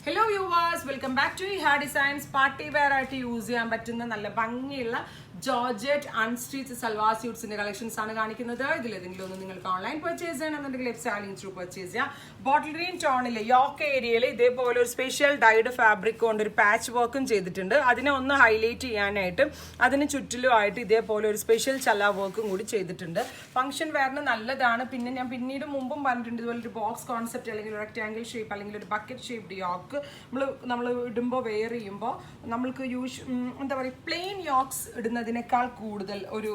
Hello viewers, welcome back to Hair Designs. Party wear ആയിട്ട് use ചെയ്യാൻ പറ്റുന്ന നല്ല ഭംഗിയുള്ള ജോർജറ്റ് അൺസ്റ്റിച്ച് സൽവാർ സ്യൂട്ട്സിന്റെ കളക്ഷൻസ് ആണ് കാണിക്കുന്നത്. ഇതിലേതെങ്കിലും ഒന്ന് നിങ്ങൾക്ക് ഓൺലൈൻ പർച്ചേസ് ചെയ്യണമെന്നുണ്ടെങ്കിൽ വെബ്സൈറ്റിൽ ത്രൂ പർച്ചേസ് ചെയ്യാം. ബോട്ടിൽ ഗ്രീൻ ടോണിൽ യോക്ക് ഏരിയയിൽ ഇതേപോലെ ഒരു സ്പെഷ്യൽ ഡൈഡ് ഫാബ്രിക് കൊണ്ട് ഒരു പാച്ച് വർക്കും ചെയ്തിട്ടുണ്ട്. അതിനെ ഒന്ന് ഹൈലൈറ്റ് ചെയ്യാനായിട്ട് അതിന് ചുറ്റിലുമായിട്ട് ഇതേപോലെ ഒരു സ്പെഷ്യൽ ചല വർക്കും കൂടി ചെയ്തിട്ടുണ്ട്. ഫംഗ്ഷൻ വെയറിന് നല്ലതാണ്. പിന്നെ ഞാൻ പിന്നീട് മുമ്പും പറഞ്ഞിട്ടുണ്ട്, ഇതുപോലെ ഒരു ബോക്സ് കോൺസെപ്റ്റ് അല്ലെങ്കിൽ ഒരു റെക്ടാംഗിൾ ഷേപ്പ് അല്ലെങ്കിൽ ഒരു ബക്കറ്റ് ഷേപ്ഡ് യോക്ക് നമ്മൾ ഇടുമ്പോൾ വെയർ ചെയ്യുമ്പോൾ നമ്മൾക്ക് എന്താ പറയുക, പ്ലെയിൻ യോക്സ് ഇടുന്നതിനേക്കാൾ കൂടുതൽ ഒരു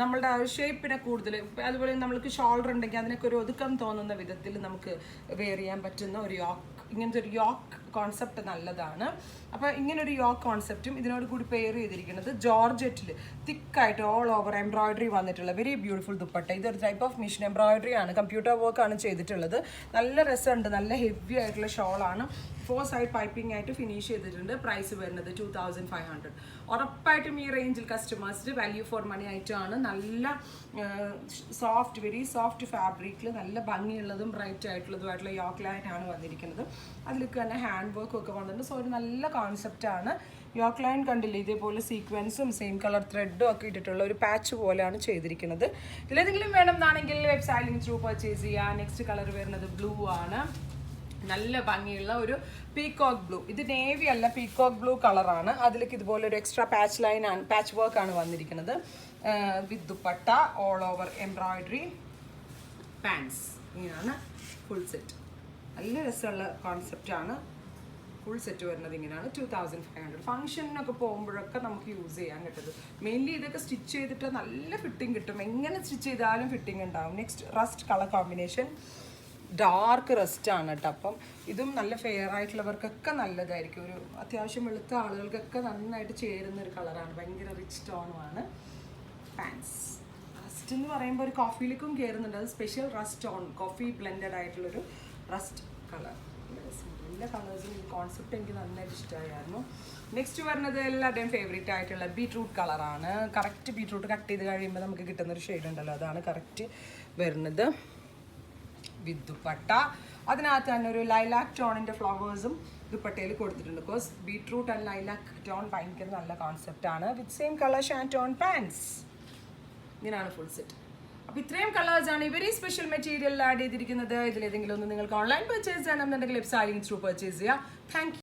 നമ്മളുടെ ഷേപ്പിനെ കൂടുതൽ, അതുപോലെ നമ്മൾക്ക് ഷോൾഡർ ഉണ്ടെങ്കിൽ അതിനൊക്കെ ഒരു ഒതുക്കം തോന്നുന്ന വിധത്തിൽ നമുക്ക് വെയർ ചെയ്യാൻ പറ്റുന്ന ഒരു യോക്ക്, ഇങ്ങനത്തെ ഒരു യോക്ക് കോൺസെപ്റ്റ് നല്ലതാണ്. അപ്പോൾ ഇങ്ങനൊരു യോക്ക് കോൺസെപ്റ്റും ഇതിനോട് കൂടി പെയർ ചെയ്തിരിക്കുന്നത് ജോർജറ്റിൽ തിക്കായിട്ട് ഓൾ ഓവർ എംബ്രോയിഡറി വന്നിട്ടുള്ള വെരി ബ്യൂട്ടിഫുൾ ദുപ്പട്ട. ഇതൊരു ടൈപ്പ് ഓഫ് മിഷൻ എംബ്രോയിഡറി ആണ്, കമ്പ്യൂട്ടർ വർക്കാണ് ചെയ്തിട്ടുള്ളത്. നല്ല രസമുണ്ട്, നല്ല ഹെവി ആയിട്ടുള്ള ഷോളാണ്. 4 സൈഡ് പൈപ്പിംഗ് ആയിട്ട് ഫിനിഷ് ചെയ്തിട്ടുണ്ട്. പ്രൈസ് വരുന്നത് 2500. ഉറപ്പായിട്ടും ഈ റേഞ്ചിൽ കസ്റ്റമേഴ്സിന് വാല്യൂ ഫോർ മണി ആയിട്ടാണ്. നല്ല സോഫ്റ്റ്, വെരി സോഫ്റ്റ് ഫാബ്രിക്കിൽ നല്ല ഭംഗിയുള്ളതും ബ്രൈറ്റ് ആയിട്ടുള്ളതുമായിട്ടുള്ള യോക്ക് ലൈൻ ആണ് വന്നിരിക്കുന്നത്. അതിലേക്ക് തന്നെ ഹാൻഡ് വർക്കും ഒക്കെ വന്നിട്ടുണ്ട്. സോ ഒരു നല്ല കോൺസെപ്റ്റാണ്. യോക്ക് ലൈൻ കണ്ടില്ലേ, ഇതേപോലെ സീക്വൻസും സെയിം കളർ ത്രെഡും ഒക്കെ ഇട്ടിട്ടുള്ള ഒരു പാച്ച് പോലെയാണ് ചെയ്തിരിക്കുന്നത്. ഇതിലേതെങ്കിലും വേണമെന്നാണെങ്കിൽ വെബ്സൈറ്റിൽ ത്രൂ പർച്ചേസ് ചെയ്യുക. നെക്സ്റ്റ് കളർ വരുന്നത് ബ്ലൂ ആണ്. നല്ല ഭംഗിയുള്ള ഒരു പീകോക്ക് ബ്ലൂ. ഇത് നേവി അല്ല, പീകോക്ക് ബ്ലൂ കളറാണ്. അതിലേക്ക് ഇതുപോലെ ഒരു എക്സ്ട്രാ പാച്ച് ലൈൻ ആണ്, പാച്ച് വർക്ക് ആണ് വന്നിരിക്കുന്നത്. With dupatta, all over embroidery, pants. ഇങ്ങനെയാണ് ഫുൾ സെറ്റ്. നല്ല രസമുള്ള കോൺസെപ്റ്റാണ്. ഫുൾ സെറ്റ് വരുന്നത് ഇങ്ങനെയാണ്. 2500. ഫംഗ്ഷനൊക്കെ പോകുമ്പോഴൊക്കെ നമുക്ക് യൂസ് ചെയ്യാൻ കിട്ടുന്നത്. മെയിൻലി ഇതൊക്കെ സ്റ്റിച്ച് ചെയ്തിട്ട് നല്ല ഫിറ്റിംഗ് കിട്ടും. എങ്ങനെ സ്റ്റിച്ച് ചെയ്താലും ഫിറ്റിംഗ് ഉണ്ടാവും. Next rest colour combination, dark rest ആണ് കേട്ടോ. അപ്പം ഇതും നല്ല ഫെയർ ആയിട്ടുള്ളവർക്കൊക്കെ നല്ലതായിരിക്കും. ഒരു അത്യാവശ്യം വെളുത്ത ആളുകൾക്കൊക്കെ നന്നായിട്ട് ചേരുന്ന ഒരു കളറാണ്. ഭയങ്കര റിച്ച് ടോണുമാണ്. പാൻസ് റസ്റ്റ് എന്ന് പറയുമ്പോൾ ഒരു കോഫിയിലേക്കും കയറുന്നുണ്ട്. അത് special rest tone, coffee blended ആയിട്ടുള്ളൊരു റസ്റ്റ് കളർ. എല്ലാ കളേഴ്സും ഈ കോൺസെപ്റ്റ് എനിക്ക് നന്നായിട്ട് ഇഷ്ടമായിരുന്നു. നെക്സ്റ്റ് വരുന്നത് എല്ലാവരുടെയും ഫേവറേറ്റ് ആയിട്ടുള്ള ബീട്രൂട്ട് കളറാണ്. കറക്റ്റ് ബീട്രൂട്ട് കട്ട് ചെയ്ത് കഴിയുമ്പോൾ നമുക്ക് കിട്ടുന്നൊരു ഷെയ്ഡ് ഉണ്ടല്ലോ, അതാണ് കറക്റ്റ് വരുന്നത്. വിത്ത് ദുപ്പട്ട, അതിനകത്ത് തന്നെ ഒരു ലൈലാക്ക് ടോണിൻ്റെ ഫ്ലവേഴ്സും ദുപ്പട്ടയിൽ കൊടുത്തിട്ടുണ്ട്. Because beetroot and lilac tone ഭയങ്കര നല്ല കോൺസെപ്റ്റാണ്. With same colour shantoon pants. ഇങ്ങനെയാണ് ഫുൾ സെറ്റ്. അപ്പോൾ ഇത്രയും കളേഴ്സാണ് ഇവർ ഈ സ്പെഷ്യൽ മെറ്റീരിയൽ ആഡ് ചെയ്തിരിക്കുന്നത്. ഇതിലേതെങ്കിലും ഒന്ന് നിങ്ങൾക്ക് ഓൺലൈൻ പർച്ചേസ് ചെയ്യണമെന്നുണ്ടെങ്കിൽ വെബ്സൈറ്റിൽ ത്രൂ പർച്ചേസ് ചെയ്യുക. Thank you.